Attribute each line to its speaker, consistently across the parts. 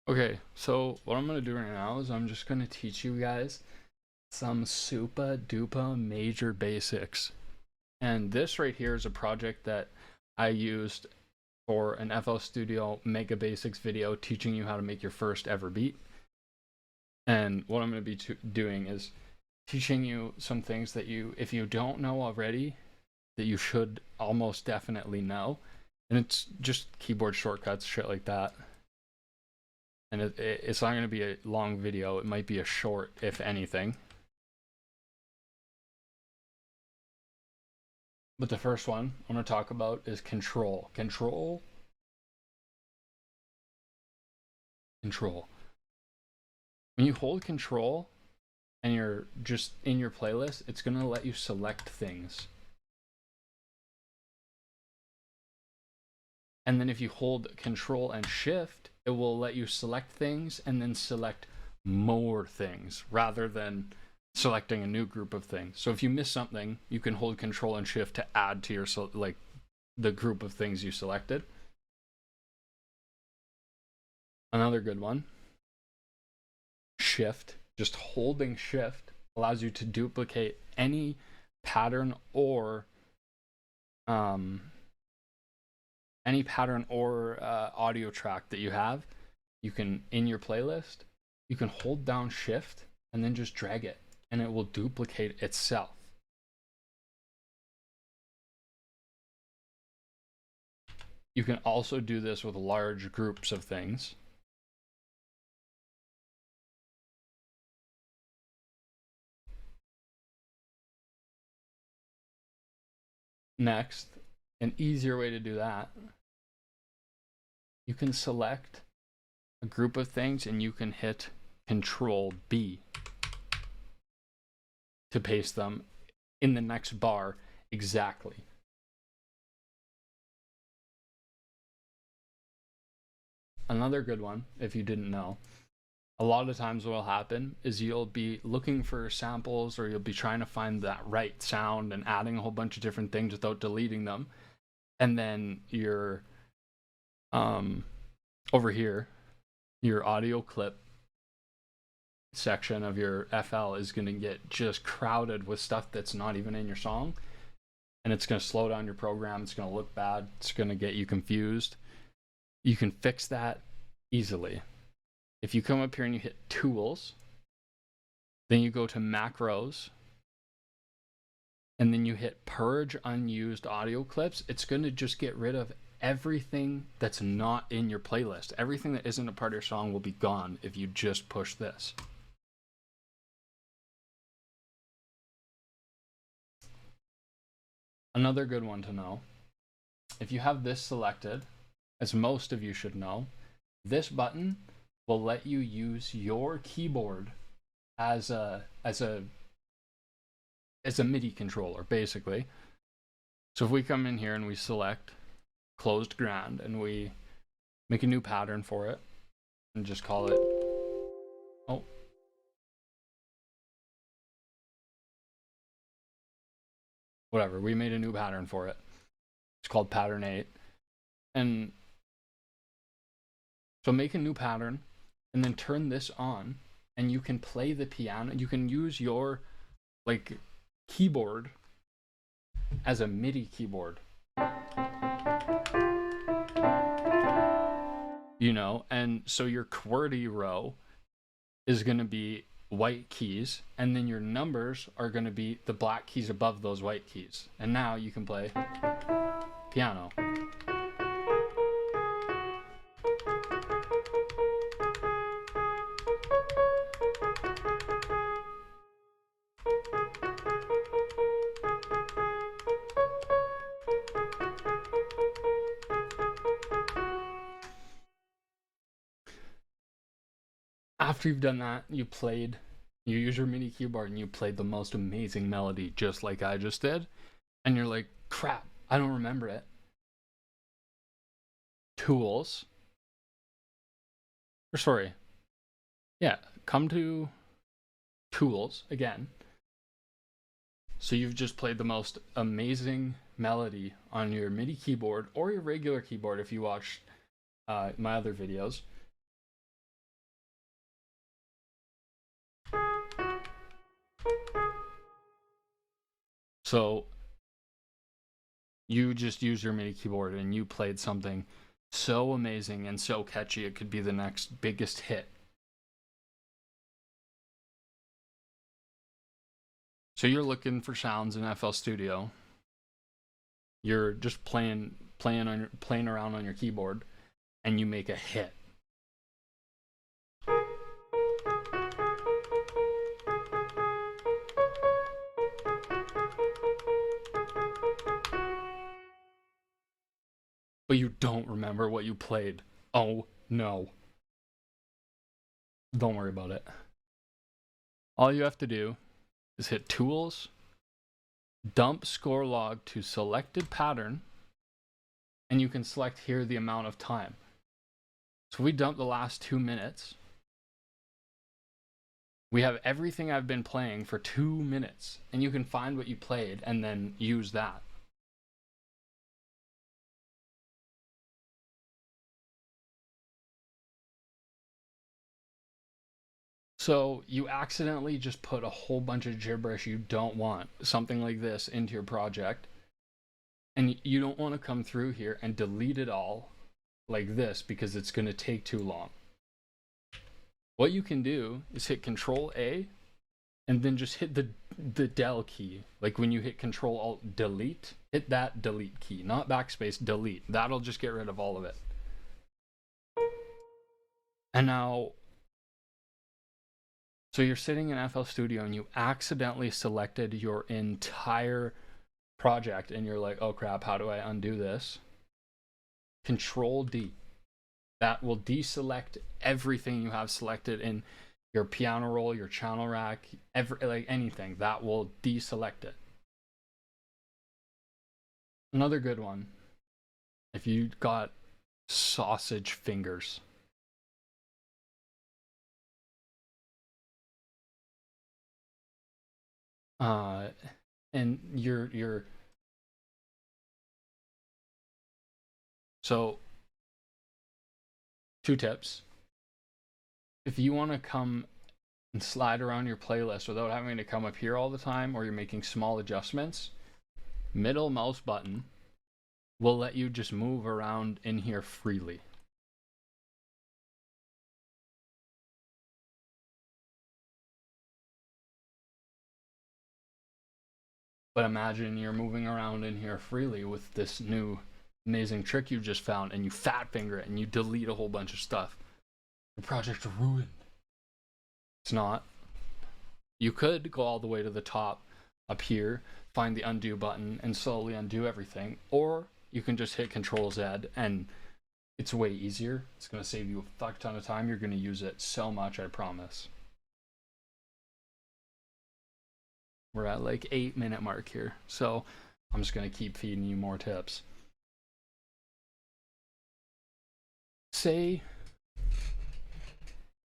Speaker 1: Okay, so what I'm gonna do right now is I'm just gonna teach you guys some super duper major basics. And this right here is a project that I used for an FL Studio Mega Basics video teaching you how to make your first ever beat. And what I'm gonna be doing is teaching you some things that if you don't know already, that you should almost definitely know. And it's just keyboard shortcuts, shit like that. And it's not going to be a long video. It might be a short, if anything. But the first one I'm going to talk about is control. Control. When you hold control and you're just in your playlist, it's going to let you select things. And then if you hold control and shift, it will let you select things and then select more things rather than selecting a new group of things. So if you miss something, you can hold control and shift to add to your the group of things you selected. Another good one, shift. Just holding shift allows you to duplicate any pattern or audio track that you have. You can, in your playlist, you can hold down shift and then just drag it and it will duplicate itself. You can also do this with large groups of things. Next, an easier way to do that, you can select a group of things and you can hit Control B to paste them in the next bar exactly. Another good one, if you didn't know, a lot of times what will happen is you'll be looking for samples or you'll be trying to find that right sound and adding a whole bunch of different things without deleting them. And then your over here, your audio clip section of your FL is going to get just crowded with stuff that's not even in your song. And it's going to slow down your program. It's going to look bad. It's going to get you confused. You can fix that easily. If you come up here and you hit Tools, then you go to Macros, and then you hit Purge Unused Audio Clips, it's going to just get rid of everything that's not in your playlist. Everything that isn't a part of your song will be gone if you just push this. Another good one to know, if you have this selected, as most of you should know, this button will let you use your keyboard as a MIDI controller, basically. So if we come in here and we select closed ground and we make a new pattern for it and just call it, whatever, we made a new pattern for it. It's called pattern 8. And so make a new pattern and then turn this on and you can play the piano. You can use your keyboard as a MIDI keyboard. You know, and so your QWERTY row is going to be white keys, and then your numbers are going to be the black keys above those white keys. And now you can play piano. After you've done that, you use your MIDI keyboard and you played the most amazing melody just like I just did. And you're like, crap, I don't remember it. Tools. Or sorry. Yeah, come to Tools again. So you've just played the most amazing melody on your MIDI keyboard or your regular keyboard if you watched my other videos. So you just use your MIDI keyboard and you played something so amazing and so catchy it could be the next biggest hit. So you're looking for sounds in FL Studio. You're just playing around on your keyboard, and you make a hit. But you don't remember what you played. Oh no. Don't worry about it. All you have to do is hit Tools, dump score log to selected pattern, and you can select here the amount of time. So we dump the last 2 minutes. We have everything I've been playing for 2 minutes, and you can find what you played and then use that. So you accidentally just put a whole bunch of gibberish you don't want, something like this, into your project, and you don't want to come through here and delete it all like this because it's going to take too long. What you can do is hit Control A and then just hit the del key. Like when you hit Control Alt Delete, hit that delete key, not backspace, delete. That'll just get rid of all of it. And now, so you're sitting in FL Studio and you accidentally selected your entire project and you're like, oh crap, how do I undo this? Control D. That will deselect everything you have selected in your piano roll, your channel rack, like anything. That will deselect it. Another good one, if you got sausage fingers. And you're so 2 tips. If you want to come and slide around your playlist without having to come up here all the time, or you're making small adjustments, middle mouse button will let you just move around in here freely. But imagine you're moving around in here freely with this new amazing trick you just found, and you fat finger it and you delete a whole bunch of stuff. Your project's ruined. It's not. You could go all the way to the top up here, find the undo button, and slowly undo everything. Or you can just hit Control Z, and it's way easier. It's going to save you a fuck ton of time. You're going to use it so much, I promise. We're at like 8-minute mark here, so I'm just going to keep feeding you more tips. Say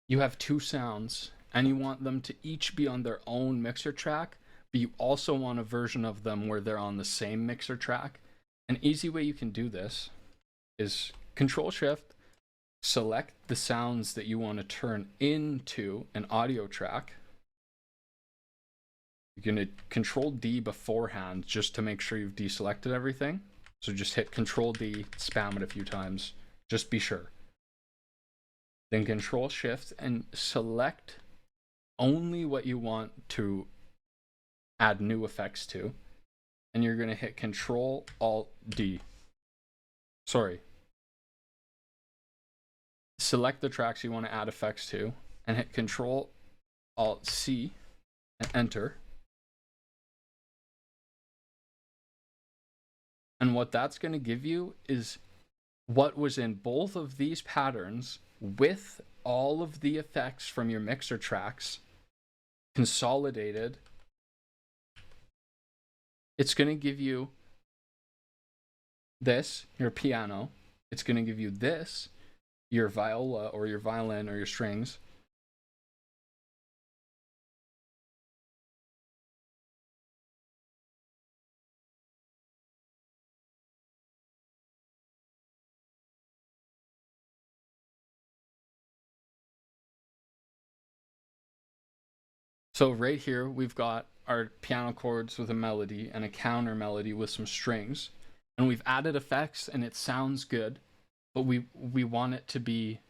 Speaker 1: you have 2 sounds and you want them to each be on their own mixer track, but you also want a version of them where they're on the same mixer track. An easy way you can do this is Control Shift, select the sounds that you want to turn into an audio track. You're going to Control D beforehand just to make sure you've deselected everything. So just hit Control D, spam it a few times, just be sure. Then Control Shift and select only what you want to add new effects to. And you're going to hit Control Alt D. Sorry. Select the tracks you want to add effects to and hit Control Alt C and enter. And what that's going to give you is what was in both of these patterns with all of the effects from your mixer tracks consolidated. It's going to give you this, your piano. It's going to give you this, your viola or your violin or your strings. So right here, we've got our piano chords with a melody and a counter melody with some strings, and we've added effects and it sounds good, but we want it to be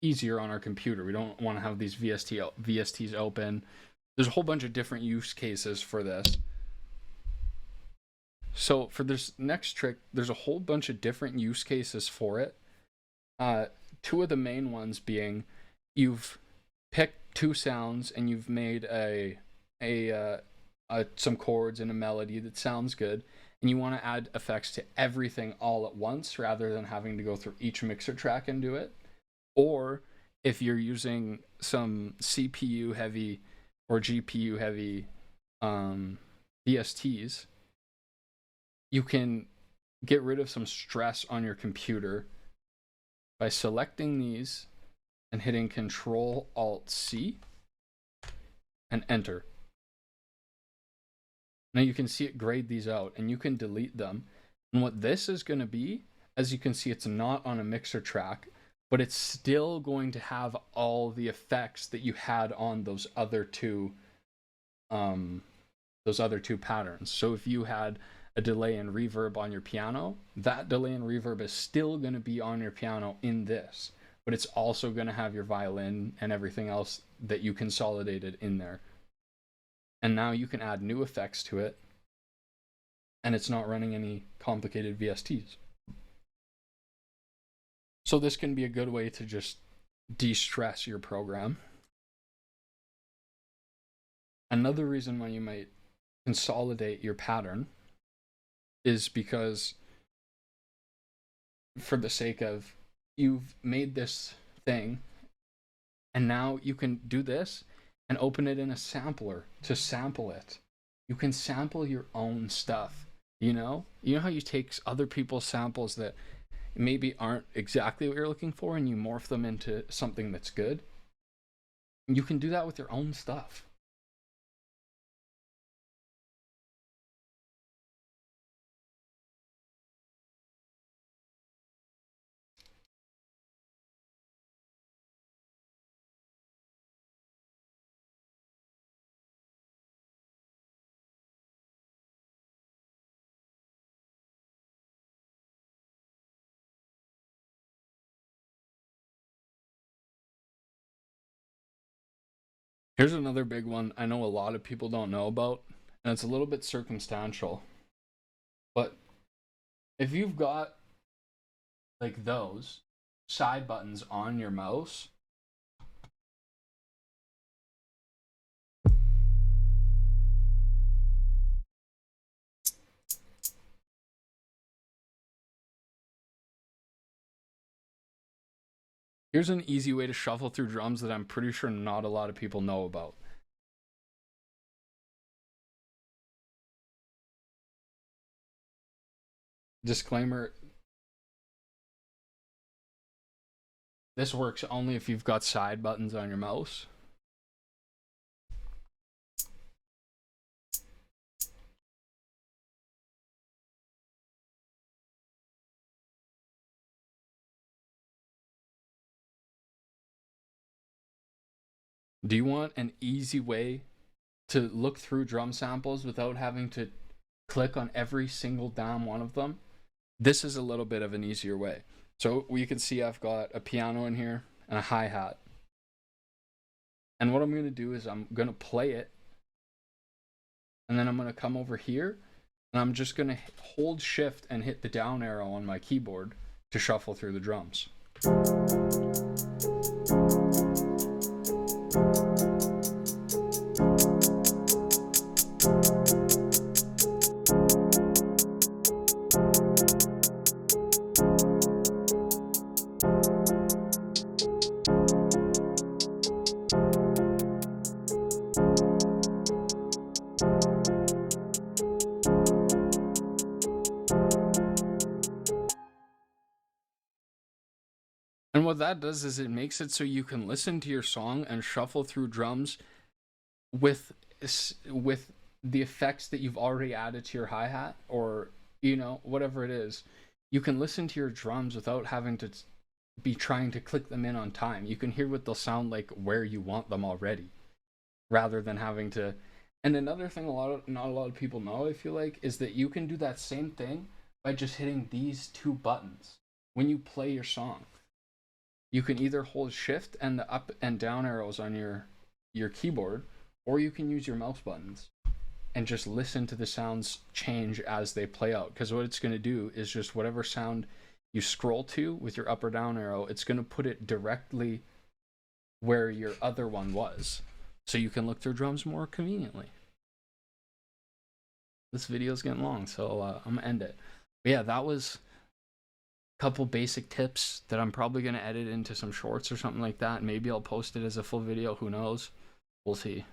Speaker 1: easier on our computer. We don't want to have these VSTs open. There's a whole bunch of different use cases for this. So for this next trick, there's a whole bunch of different use cases for it. Two of the main ones being, you've picked two sounds and you've made some chords and a melody that sounds good, and you want to add effects to everything all at once rather than having to go through each mixer track and do it. Or if you're using some CPU heavy or GPU heavy VSTs, you can get rid of some stress on your computer by selecting these and hitting Control-Alt-C and enter. Now you can see it grade these out, and you can delete them. And what this is going to be, as you can see, it's not on a mixer track, but it's still going to have all the effects that you had on those other two patterns. So if you had a delay and reverb on your piano, that delay and reverb is still going to be on your piano in this, but it's also going to have your violin and everything else that you consolidated in there. And now you can add new effects to it, and it's not running any complicated VSTs. So this can be a good way to just de-stress your program. Another reason why you might consolidate your pattern is because, for the sake of, you've made this thing, and now you can do this and open it in a sampler to sample it. You can sample your own stuff, you know how you take other people's samples that maybe aren't exactly what you're looking for and you morph them into something that's good? You can do that with your own stuff. Here's another big one I know a lot of people don't know about, and it's a little bit circumstantial. But if you've got like those side buttons on your mouse, here's an easy way to shuffle through drums that I'm pretty sure not a lot of people know about. Disclaimer, this works only if you've got side buttons on your mouse. Do you want an easy way to look through drum samples without having to click on every single damn one of them? This is a little bit of an easier way. So you can see I've got a piano in here and a hi-hat. And what I'm going to do is I'm going to play it, and then I'm going to come over here, and I'm just going to hold shift and hit the down arrow on my keyboard to shuffle through the drums. And what that does is it makes it so you can listen to your song and shuffle through drums with the effects that you've already added to your hi-hat, or whatever it is. You can listen to your drums without having to be trying to click them in on time. You can hear what they'll sound like where you want them already, rather than having to And another thing not a lot of people know, I feel like, is that you can do that same thing by just hitting these two buttons when you play your song. You can either hold shift and the up and down arrows on your keyboard, or you can use your mouse buttons and just listen to the sounds change as they play out. Because what it's going to do is just whatever sound you scroll to with your up or down arrow, it's going to put it directly where your other one was. So you can look through drums more conveniently. This video's getting long, so I'm gonna end it. But yeah, that was a couple basic tips that I'm probably gonna edit into some shorts or something like that. Maybe I'll post it as a full video, who knows? We'll see.